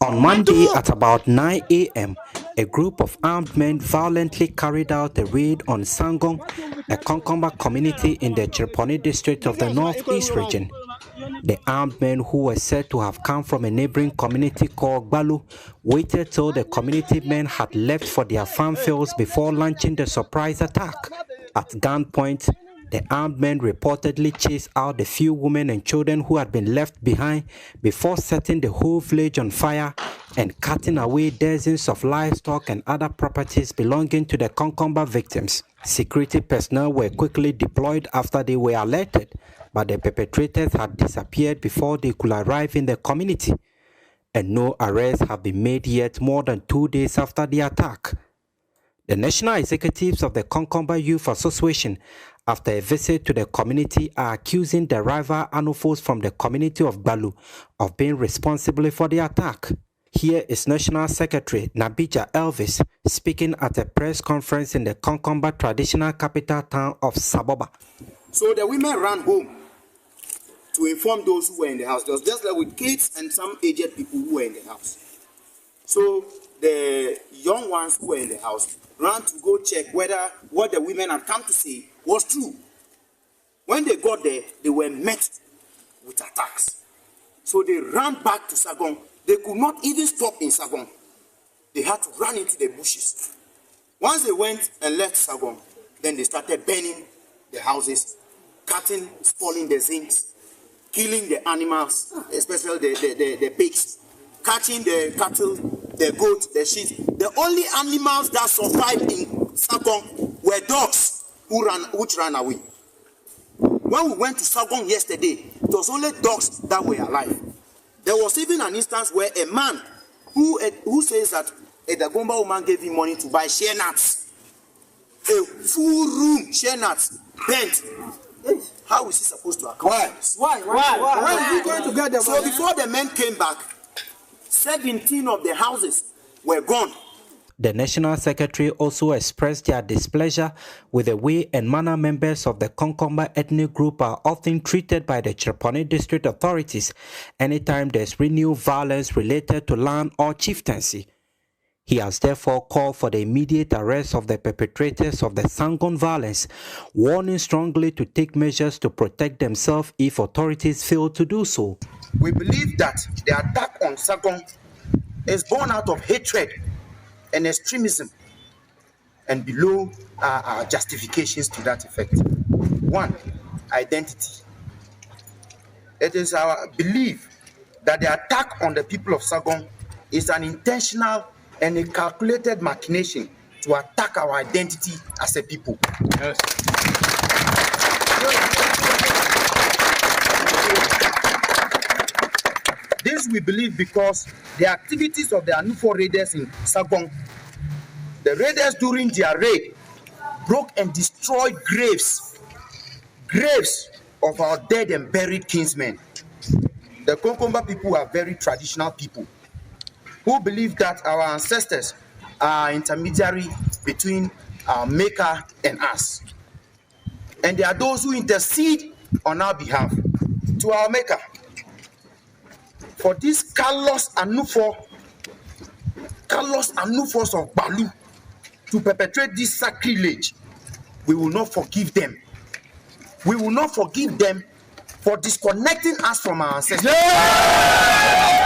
On Monday at about 9 a.m., a group of armed men violently carried out a raid on Sangong, a Konkomba community in the Chirponi district of the Northeast region. The armed men, who were said to have come from a neighboring community called Balu, waited till the community men had left for their farm fields before launching the surprise attack. At gunpoint, the armed men reportedly chased out the few women and children who had been left behind before setting the whole village on fire and cutting away dozens of livestock and other properties belonging to the Konkomba victims. Security personnel were quickly deployed after they were alerted, but the perpetrators had disappeared before they could arrive in the community, and no arrests have been made yet more than 2 days after the attack. The national executives of the Konkomba Youth Association, after a visit to the community, are accusing the rival Anufos from the community of Balu of being responsible for the attack. Here is National Secretary Nabija Elvis speaking at a press conference in the Konkomba traditional capital town of Saboba. So the women ran home to inform those who were in the house. There was just like with kids and some aged people who were in the house. So the young ones who were in the house ran to go check whether what the women had come to say was true. When they got there, they were met with attacks. So they ran back to Sagong. They could not even stop in Sagong. They had to run into the bushes. Once they went and left Sagong, then they started burning the houses, cutting, spoiling the zincs, killing the animals, especially the pigs, catching the cattle, the goat, the sheep. The only animals that survived in Sagong were dogs which ran away. When we went to Sagong yesterday, it was only dogs that were alive. There was even an instance where a man who says that a Dagomba woman gave him money to buy shea nuts. A full room shea nuts bent. How is he supposed to account? Why are you going to get them? So before the men came back, 17 of the houses were gone. The National Secretary also expressed their displeasure with the way and manner members of the Konkomba ethnic group are often treated by the Chirponi district authorities anytime there's renewed violence related to land or chieftaincy. He has therefore called for the immediate arrest of the perpetrators of the Sangong violence, warning strongly to take measures to protect themselves if authorities fail to do so. We believe that the attack on Sangong is born out of hatred and extremism, and below are justifications to that effect. One, identity. It is our belief that the attack on the people of Sangong is an intentional and a calculated machination to attack our identity as a people. Yes. This we believe because the activities of the Anufo raiders in Sangong, the raiders during their raid broke and destroyed graves of our dead and buried kinsmen. The Konkomba people are very traditional people who believe that our ancestors are intermediary between our maker and us. And there are those who intercede on our behalf to our maker. For these callous Anufos of Balu to perpetrate this sacrilege, we will not forgive them. We will not forgive them for disconnecting us from our ancestors. Yeah!